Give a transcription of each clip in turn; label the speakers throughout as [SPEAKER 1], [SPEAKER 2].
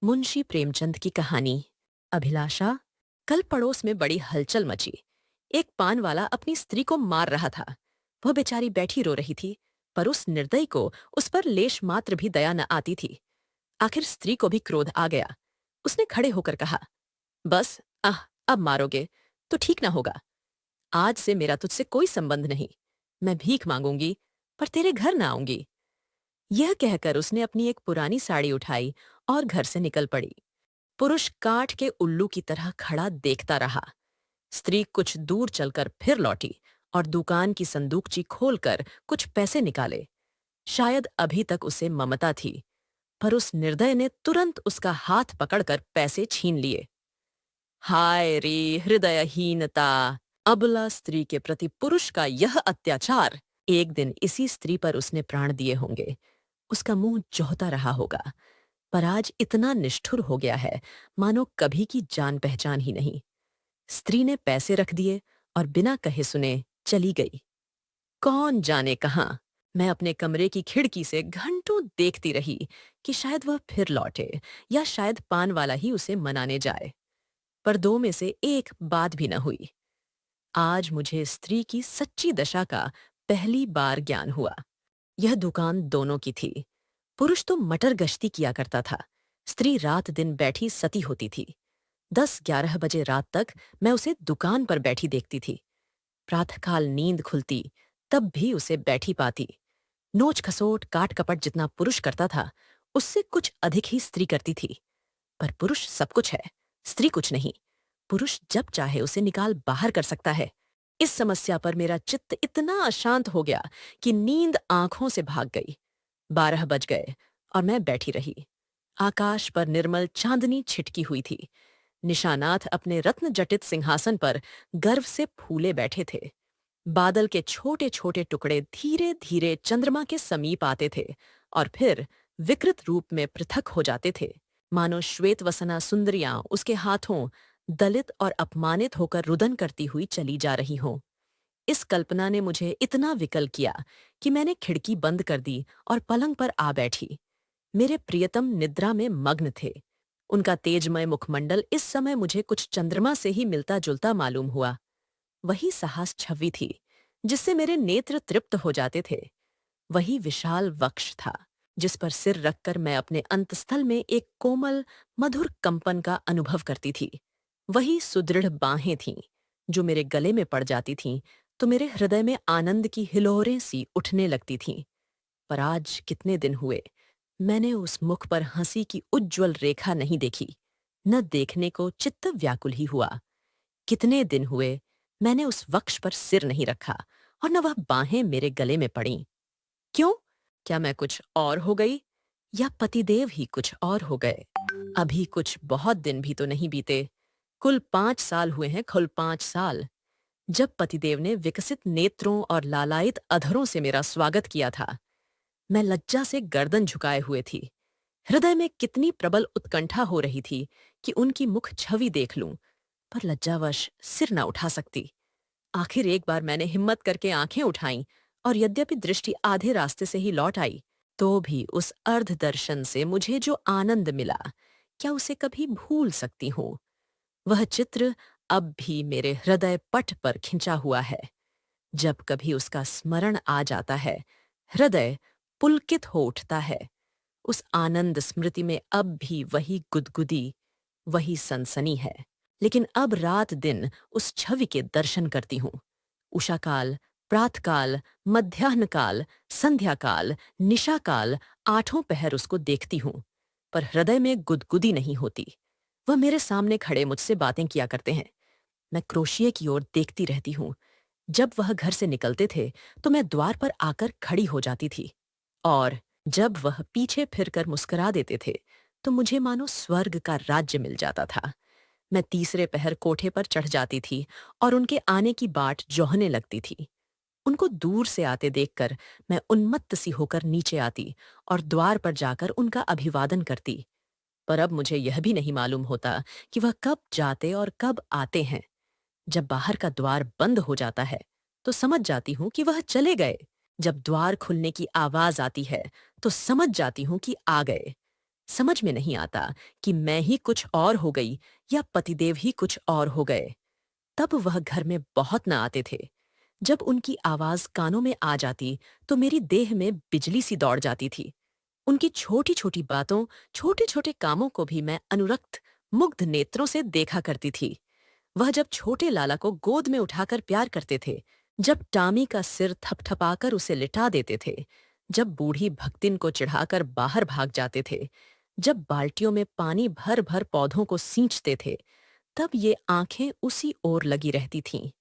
[SPEAKER 1] मुंशी प्रेमचंद की कहानी। अभिलाषा। कल पड़ोस में बड़ी हलचल मची। एक पान वाला अपनी स्त्री को मार रहा था। वह बेचारी बैठी रो रही थी, पर उस निर्दयी को उस पर लेश मात्र भी दया न आती थी। आखिर स्त्री को भी क्रोध आ गया। उसने खड़े होकर कहा, बस, अब मारोगे तो ठीक ना होगा। आज से मेरा तुझसे कोई संबंध नहीं। मैं भीख मांगूंगी, पर तेरे घर ना आऊंगी। यह कहकर उसने अपनी एक पुरानी साड़ी उठाई और घर से निकल पड़ी। पुरुष काठ के उल्लू की तरह खड़ा देखता रहा। स्त्री कुछ दूर चलकर फिर लौटी और दुकान की संदूकची खोलकर कुछ पैसे निकाले। शायद अभी तक उसे ममता थी, पर उस निर्दय ने तुरंत उसका हाथ पकड़कर पैसे छीन लिए। हाय रे हृदयहीनता! अबला स्त्री के प्रति पुरुष का यह अत्याचार! एक दिन इसी स्त्री पर उसने प्राण दिए होंगे। उसका मुंह जोहता रहा होगा, पर आज इतना निष्ठुर हो गया है मानो कभी की जान पहचान ही नहीं। स्त्री ने पैसे रख दिए और बिना कहे सुने चली गई। कौन जाने कहाँ। मैं अपने कमरे की खिड़की से घंटों देखती रही कि शायद वह फिर लौटे, या शायद पान वाला ही उसे मनाने जाए। पर दो में से एक बात भी न हुई। आज मुझे स्त्री की सच्ची दशा का पहली बार ज्ञान हुआ। यह दुकान दोनों की थी। पुरुष तो मटर गश्ती किया करता था, स्त्री रात दिन बैठी सती होती थी। 10-11 बजे रात तक मैं उसे दुकान पर बैठी देखती थी। प्रातःकाल नींद खुलती, तब भी उसे बैठी पाती। नोच खसोट काट कपट जितना पुरुष करता था, उससे कुछ अधिक ही स्त्री करती थी। पर पुरुष सब कुछ है, स्त्री कुछ नहीं। पुरुष जब चाहे उसे निकाल बाहर कर सकता है। इस समस्या पर मेरा चित्त इतना अशांत हो गया कि नींद आंखों से भाग गई। 12 बज गए और मैं बैठी रही। आकाश पर निर्मल चांदनी छिटकी हुई थी। निशानाथ अपने रत्न जटित सिंहासन पर गर्व से फूले बैठे थे। बादल के छोटे छोटे टुकड़े धीरे धीरे चंद्रमा के समीप आते थे और फिर विकृत रूप में पृथक हो जाते थे, मानो श्वेतवसना सुंदरियां उसके हाथों दलित और अपमानित होकर रुदन करती हुई चली जा रही हों। इस कल्पना ने मुझे इतना विकल किया कि मैंने खिड़की बंद कर दी और पलंग पर आ बैठी। मेरे प्रियतम निद्रा में मग्न थे। उनका तेजमय मुखमंडल इस समय मुझे कुछ चंद्रमा से ही मिलता जुलता मालूम हुआ। वही साहस छवि थी जिससे मेरे नेत्र तृप्त हो जाते थे। वही विशाल वक्ष था जिस पर सिर रखकर मैं अपने अंतस्थल में एक कोमल मधुर कंपन का अनुभव करती थी। वही सुदृढ़ बाहें थीं जो मेरे गले में पड़ जाती थीं तो मेरे हृदय में आनंद की हिलोरें सी उठने लगती थीं। पर आज कितने दिन हुए मैंने उस मुख पर हंसी की उज्ज्वल रेखा नहीं देखी। न देखने को चित्त व्याकुल ही हुआ। कितने दिन हुए मैंने उस वक्ष पर सिर नहीं रखा और न वह बाहें मेरे गले में पड़ीं। क्यों? क्या मैं कुछ और हो गई, या पतिदेव ही कुछ और हो गए? अभी कुछ बहुत दिन भी तो नहीं बीते। कुल 5 साल हुए हैं, कुल 5 साल। जब पतिदेव ने विकसित नेत्रों और लालायित अधरों से मेरा स्वागत किया था, मैं लज्जा से गर्दन झुकाए हुए थी। हृदय में कितनी प्रबल उत्कंठा हो रही थी कि उनकी मुख छवि देख लूं, पर लज्जावश सिर न उठा सकती। आखिर एक बार मैंने हिम्मत करके आंखें उठाईं और यद्यपि दृष्टि आधे रास्ते से ही लौट आई, तो भी उस अर्ध दर्शन से मुझे जो आनंद मिला, क्या उसे कभी भूल सकती हूँ? वह चित्र अब भी मेरे हृदय पट पर खिंचा हुआ है। जब कभी उसका स्मरण आ जाता है, हृदय पुलकित हो उठता है। उस आनंद स्मृति में अब भी वही गुदगुदी, वही सनसनी है। लेकिन अब रात दिन उस छवि के दर्शन करती हूँ। उषाकाल, प्रातकाल, मध्याह्न काल, संध्या काल, निशा काल, 8 पहर उसको देखती हूँ, पर हृदय में गुदगुदी नहीं होती। वह मेरे सामने खड़े मुझसे बातें किया करते हैं। मैं क्रोशिये की ओर देखती रहती हूँ। जब वह घर से निकलते थे तो मैं द्वार पर आकर खड़ी हो जाती थी, और जब वह पीछे फिरकर मुस्कुरा देते थे तो मुझे मानो स्वर्ग का राज्य मिल जाता था। मैं तीसरे पहर कोठे पर चढ़ जाती थी और उनके आने की बाट जोहने लगती थी। उनको दूर से आते देखकर मैं उन्मत्त सी होकर नीचे आती और द्वार पर जाकर उनका अभिवादन करती। पर अब मुझे यह भी नहीं मालूम होता कि वह कब जाते और कब आते हैं। जब बाहर का द्वार बंद हो जाता है तो समझ जाती हूँ कि वह चले गए। जब द्वार खुलने की आवाज आती है तो समझ जाती हूँ कि आ गए। समझ में नहीं आता कि मैं ही कुछ और हो गई या पतिदेव ही कुछ और हो गए। तब वह घर में बहुत न आते थे। जब उनकी आवाज कानों में आ जाती तो मेरी देह में बिजली सी दौड़ जाती थी। उनकी छोटी-छोटी बातों, छोटे-छोटे कामों को भी मैं अनुरक्त, मुग्ध नेत्रों से देखा करती थी। वह जब छोटे लाला को गोद में उठाकर प्यार करते थे, जब टामी का सिर थपथपाकर उसे लिटा देते थे, जब बूढ़ी भक्तिन को चिढ़ाकर बाहर भाग जाते थे, जब बाल्टियों में पानी भर भर पौधों को सींचते थे, तब ये आंखें उसी ओर लगी रहती थीं।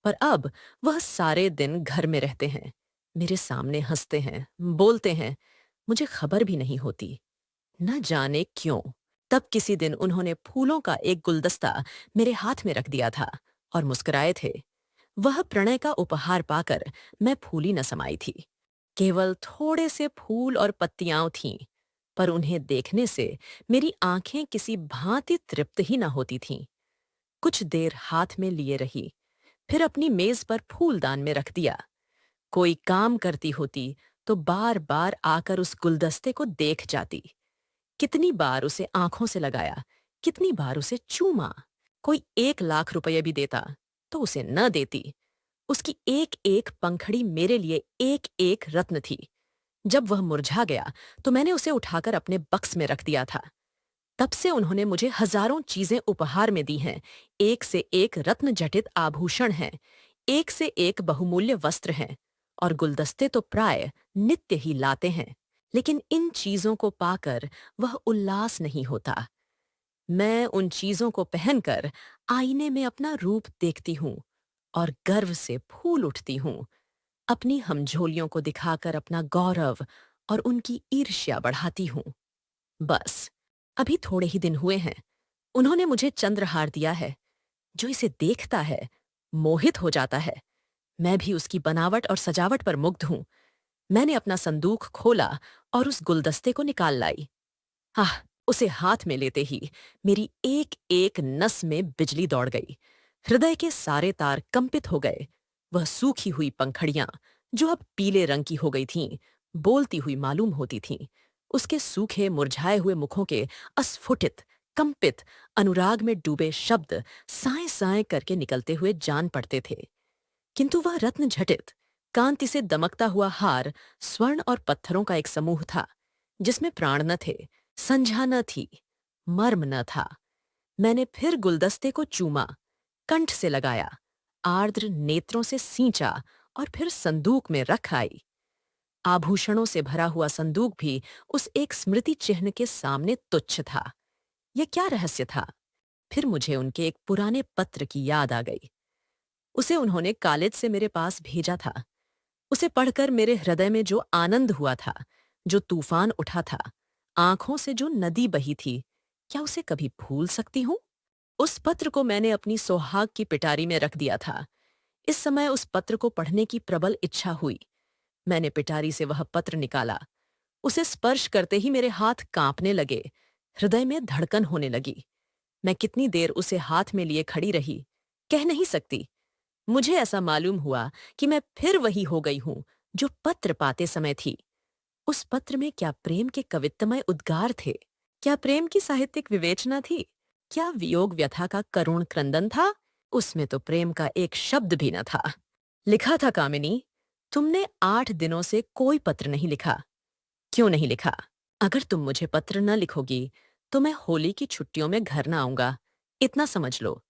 [SPEAKER 1] पर अब वह सारे दिन घर में रहते हैं, मेरे सामने हंसते हैं, बोलते हैं, मुझे खबर भी नहीं होती। न जाने क्यों। तब किसी दिन उन्होंने फूलों का एक गुलदस्ता मेरे हाथ में रख दिया था और मुस्कुराए थे। वह प्रणय का उपहार पाकर मैं फूली न समाई थी। केवल थोड़े से फूल और पत्तियां थीं, पर उन्हें देखने से मेरी आंखें किसी भांति तृप्त ही न होती थीं। कुछ देर हाथ में लिए रही, फिर अपनी मेज पर फूलदान में रख दिया। कोई काम करती होती तो बार बार आकर उस गुलदस्ते को देख जाती। कितनी बार उसे आंखों से लगाया, कितनी बार उसे चूमा। कोई 1 लाख रुपये भी देता तो उसे न देती। उसकी एक एक पंखड़ी मेरे लिए एक एक रत्न थी। जब वह मुरझा गया तो मैंने उसे उठाकर अपने बक्स में रख दिया था। तब से उन्होंने मुझे हजारों चीजें उपहार में दी हैं। एक से एक रत्न जटित आभूषण हैं, एक से एक बहुमूल्य वस्त्र हैं, और गुलदस्ते तो प्राय नित्य ही लाते हैं। लेकिन इन चीजों को पाकर वह उल्लास नहीं होता। मैं उन चीजों को पहनकर आईने में अपना रूप देखती हूँ और गर्व से फूल उठती हूँ। अपनी हमझोलियों को दिखाकर अपना गौरव और उनकी ईर्ष्या बढ़ाती हूँ। बस, अभी थोड़े ही दिन हुए हैं, उन्होंने मुझे चंद्रहार दिया है। जो इसे देखता है, मोहित हो जाता है। मैं भी उसकी बनावट और सजावट पर मुग्ध हूँ। मैंने अपना संदूक खोला और उस गुलदस्ते को निकाल लाई। आह! उसे हाथ में लेते ही मेरी एक एक नस में बिजली दौड़ गई। हृदय के सारे तार कंपित हो गए। वह सूखी हुई पंखड़ियां, जो अब पीले रंग की हो गई थीं, बोलती हुई मालूम होती थीं। उसके सूखे मुरझाए हुए मुखों के अस्फुटित, कंपित, अनुराग में डूबे शब्द साएं साएं करके निकलते हुए जान पड़ते थे। किंतु वह रत्न झटित, कांति से दमकता हुआ हार स्वर्ण और पत्थरों का एक समूह था, जिसमें प्राण न थे, संझा न थी, मर्म न था। मैंने फिर गुलदस्ते को चूमा, कंठ से लगाया, आर्द्र नेत्रों से सींचा और फिर संदूक में रख आई। आभूषणों से भरा हुआ संदूक भी उस एक स्मृति चिन्ह के सामने तुच्छ था। यह क्या रहस्य था? फिर मुझे उनके एक पुराने पत्र की याद आ गई। उसे उन्होंने कॉलेज से मेरे पास भेजा था। उसे पढ़कर मेरे हृदय में जो आनंद हुआ था, जो तूफान उठा था, आंखों से जो नदी बही थी, क्या उसे कभी भूल सकती हूँ? उस पत्र को मैंने अपनी सोहाग की पिटारी में रख दिया था। इस समय उस पत्र को पढ़ने की प्रबल इच्छा हुई। मैंने पिटारी से वह पत्र निकाला। उसे स्पर्श करते ही मेरे हाथ कांपने लगे, हृदय में धड़कन होने लगी। मैं कितनी देर उसे हाथ में लिए खड़ी रही, कह नहीं सकती। मुझे ऐसा मालूम हुआ कि मैं फिर वही हो गई हूं जो पत्र पाते समय थी। उस पत्र में क्या प्रेम के कवित्तमय उद्गार थे? क्या प्रेम की साहित्यिक विवेचना थी? क्या वियोग व्यथा का करुण क्रंदन था? उसमें तो प्रेम का एक शब्द भी न था। लिखा था, कामिनी, तुमने 8 दिनों से कोई पत्र नहीं लिखा। क्यों नहीं लिखा? अगर तुम मुझे पत्र न लिखोगी तो मैं होली की छुट्टियों में घर न आऊंगा। इतना समझ लो।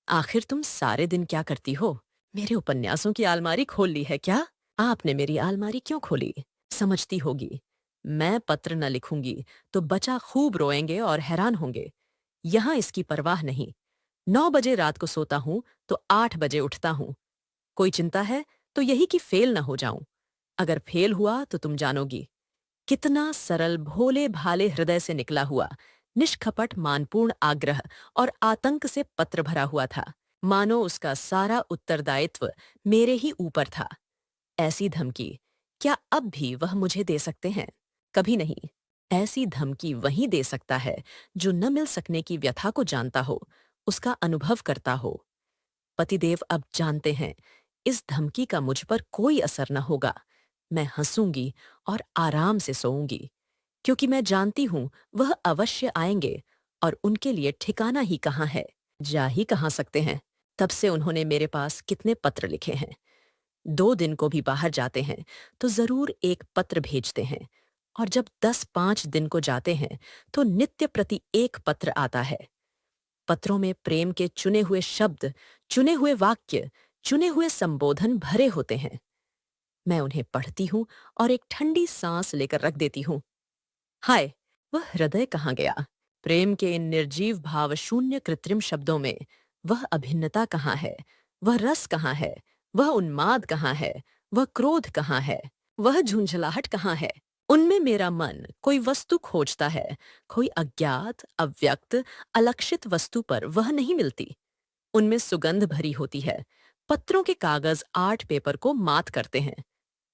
[SPEAKER 1] आखिर तुम सारे दिन क्या करती हो? मेरे उपन्यासों की अलमारी खोल ली है क्या? आपने मेरी अलमारी क्यों खोली? समझती होगी। मैं पत्र न लिखूंगी तो बच्चा खूब रोएंगे और हैरान होंगे। यहां इसकी परवाह नहीं। 9 बजे रात को सोता हूं तो 8 बजे उठता हूं। कोई चिंता है तो यही कि फेल न हो जाऊं। अगर फेल हुआ तो तुम जानोगी। कितना सरल, भोले भाले हृदय से निकला हुआ, निष्कपट, मानपूर्ण आग्रह और आतंक से पत्र भरा हुआ था। मानो उसका सारा उत्तरदायित्व मेरे ही ऊपर था। ऐसी धमकी क्या अब भी वह मुझे दे सकते हैं? कभी नहीं। ऐसी धमकी वही दे सकता है जो न मिल सकने की व्यथा को जानता हो, उसका अनुभव करता हो। पतिदेव अब जानते हैं, इस धमकी का मुझ पर कोई असर न होगा। मैं हंसूंगी और आराम से सोऊंगी। क्योंकि मैं जानती हूं वह अवश्य आएंगे और उनके लिए ठिकाना ही कहाँ है, जा ही कहाँ सकते हैं। तब से उन्होंने मेरे पास कितने पत्र लिखे हैं। 2 दिन को भी बाहर जाते हैं तो जरूर एक पत्र भेजते हैं, और जब 10-5 दिन को जाते हैं तो नित्य प्रति एक पत्र आता है। पत्रों में प्रेम के चुने हुए शब्द, चुने हुए वाक्य, चुने हुए संबोधन भरे होते हैं। मैं उन्हें पढ़ती हूँ और एक ठंडी सांस लेकर रख देती हूँ। हाय, वह हृदय कहाँ गया? प्रेम के इन निर्जीव भाव शून्य कृत्रिम शब्दों में वह अभिन्नता कहाँ है? वह रस कहाँ है? वह उन्माद कहाँ है? वह क्रोध कहाँ है? वह झुंझलाहट कहाँ है? उनमें मेरा मन कोई वस्तु खोजता है, कोई अज्ञात, अव्यक्त, अलक्षित वस्तु पर वह नहीं मिलती। उनमें सुगंध भरी होती है। पत्रों के कागज आर्ट पेपर को मात करते हैं,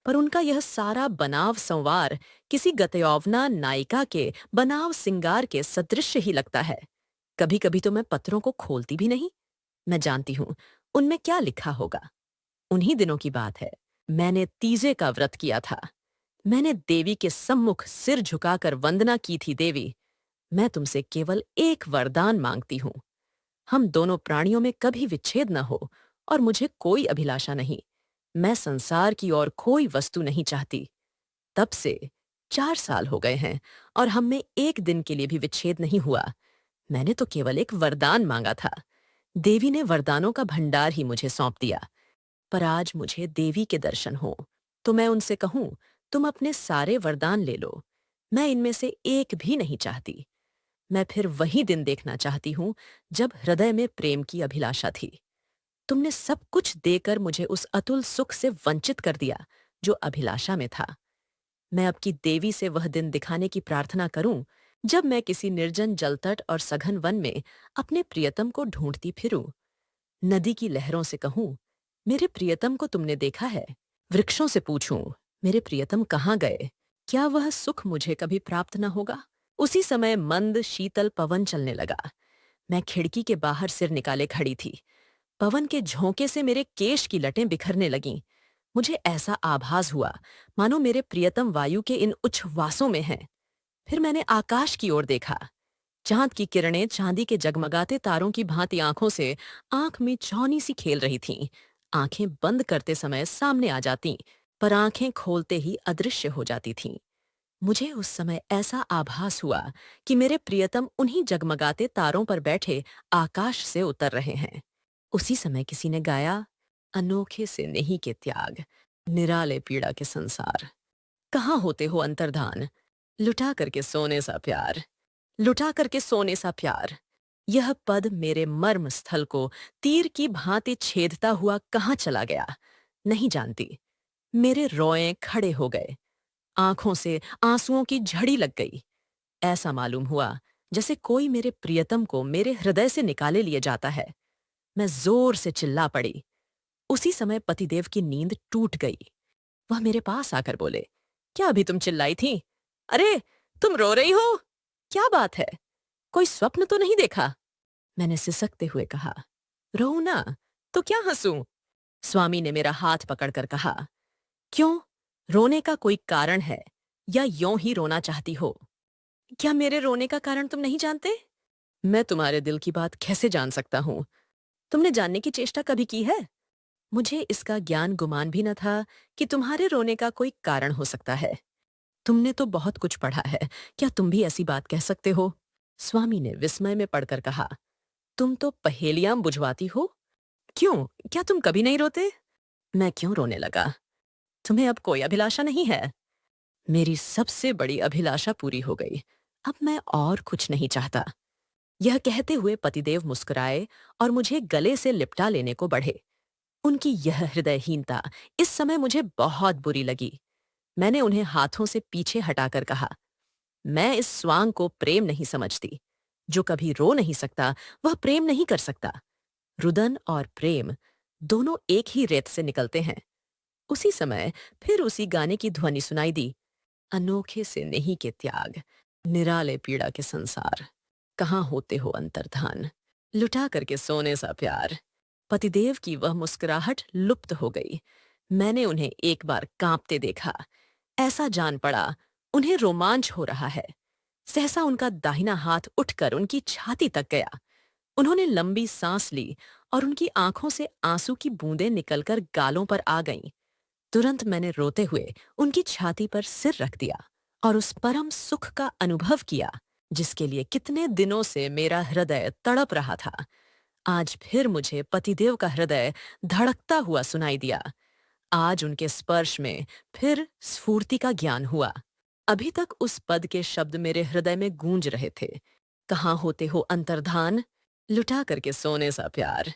[SPEAKER 1] पर उनका यह सारा बनाव संवार किसी गतयौवना नायिका के बनाव सिंगार के सदृश ही लगता है। कभी कभी तो मैं पत्रों को खोलती भी नहीं। मैं जानती हूं उनमें क्या लिखा होगा। उन्हीं दिनों की बात है। मैंने तीजे का व्रत किया था। मैंने देवी के सम्मुख सिर झुकाकर वंदना की थी। देवी, मैं तुमसे केवल एक वरदान मांगती हूं। हम दोनों प्राणियों में कभी विच्छेद न हो, और मुझे कोई अभिलाषा नहीं। मैं संसार की और कोई वस्तु नहीं चाहती। तब से 4 साल हो गए हैं और हम में एक दिन के लिए भी विच्छेद नहीं हुआ। मैंने तो केवल एक वरदान मांगा था। देवी ने वरदानों का भंडार ही मुझे सौंप दिया। पर आज मुझे देवी के दर्शन हो तो मैं उनसे कहूं, तुम अपने सारे वरदान ले लो। मैं इनमें से एक भी नहीं चाहती। मैं फिर वही दिन देखना चाहती हूं जब हृदय में प्रेम की अभिलाषा थी। तुमने सब कुछ देकर मुझे उस अतुल सुख से वंचित कर दिया जो अभिलाषा में था। मैं अब की देवी से वह दिन दिखाने की प्रार्थना करूं जब मैं किसी निर्जन जलतट और सघन वन में अपने प्रियतम को ढूंढती फिरूं। नदी की लहरों से कहूं, मेरे प्रियतम को तुमने देखा है? वृक्षों से पूछूं, मेरे प्रियतम कहाँ गए? क्या वह सुख मुझे कभी प्राप्त न होगा? उसी समय मंद शीतल पवन चलने लगा। मैं खिड़की के बाहर सिर निकाले खड़ी थी। पवन के झोंके से मेरे केश की लटें बिखरने लगीं। मुझे ऐसा आभास हुआ मानो मेरे प्रियतम वायु के इन उच्छ्वासों में हैं। फिर मैंने आकाश की ओर देखा। चांद की किरणें चांदी के जगमगाते तारों की भांति आंखों से आंख में चौनी सी खेल रही थीं। आंखें बंद करते समय सामने आ जाती, पर आंखें खोलते ही अदृश्य हो जाती थीं। मुझे उस समय ऐसा आभास हुआ कि मेरे प्रियतम उन्हीं जगमगाते तारों पर बैठे आकाश से उतर रहे हैं। उसी समय किसी ने गाया, अनोखे से नेही के त्याग, निराले पीड़ा के संसार। कहाँ होते हो अंतर्धान, लुटा करके सोने सा प्यार, लुटा करके सोने सा प्यार। यह पद मेरे मर्म स्थल को तीर की भांति छेदता हुआ कहाँ चला गया, नहीं जानती। मेरे रोए खड़े हो गए। आंखों से आंसुओं की झड़ी लग गई। ऐसा मालूम हुआ जैसे कोई मेरे प्रियतम को मेरे हृदय से निकाले लिए जाता है। मैं जोर से चिल्ला पड़ी। उसी समय पतिदेव की नींद टूट गई। वह मेरे पास आकर बोले, क्या अभी तुम चिल्लाई थी? अरे, तुम रो रही हो? क्या बात है? कोई स्वप्न तो नहीं देखा? मैंने सिसकते हुए कहा, रोऊं ना तो क्या हंसूं? स्वामी ने मेरा हाथ पकड़कर कहा, क्यों? रोने का कोई कारण है या यों ही रोना चाहती हो? क्या मेरे रोने का कारण तुम नहीं जानते? मैं तुम्हारे दिल की बात कैसे जान सकता हूं? तुमने जानने की चेष्टा कभी की है? मुझे इसका ज्ञान गुमान भी न था कि तुम्हारे रोने का कोई कारण हो सकता है। तुमने तो बहुत कुछ पढ़ा है, क्या तुम भी ऐसी बात कह सकते हो? स्वामी ने विस्मय में पढ़कर कहा, तुम तो पहेलियां बुझवाती हो। क्यों, क्या तुम कभी नहीं रोते? मैं क्यों रोने लगा? तुम्हें अब कोई अभिलाषा नहीं है? मेरी सबसे बड़ी अभिलाषा पूरी हो गई। अब मैं और कुछ नहीं चाहता। यह कहते हुए पतिदेव मुस्कुराए और मुझे गले से लिपटा लेने को बढ़े। उनकी यह हृदयहीनता इस समय मुझे बहुत बुरी लगी। मैंने उन्हें हाथों से पीछे हटाकर कहा, मैं इस स्वांग को प्रेम नहीं समझती। जो कभी रो नहीं सकता वह प्रेम नहीं कर सकता। रुदन और प्रेम दोनों एक ही रेत से निकलते हैं। उसी समय फिर उसी गाने की ध्वनि सुनाई दी, अनोखे से नहीं के त्याग, निराले पीड़ा के संसार। कहाँ होते हो अंतर्धान, लुटा करके सोने सा प्यार। पतिदेव की वह मुस्कुराहट लुप्त हो गई। मैंने उन्हें एक बार कांपते देखा। ऐसा जान पड़ा उन्हें रोमांच हो रहा है। सहसा उनका दाहिना हाथ उठकर उनकी छाती तक गया। उन्होंने लंबी सांस ली और उनकी आंखों से आंसू की बूंदें निकलकर गालों पर आ गईं। तुरंत मैंने रोते हुए उनकी छाती पर सिर रख दिया और उस परम सुख का अनुभव किया जिसके लिए कितने दिनों से मेरा हृदय तड़प रहा था। आज फिर मुझे पतिदेव का हृदय धड़कता हुआ सुनाई दिया। आज उनके स्पर्श में फिर स्फूर्ति का ज्ञान हुआ। अभी तक उस पद के शब्द मेरे हृदय में गूंज रहे थे। कहाँ होते हो अंतर्धान, लुटा करके सोने सा प्यार।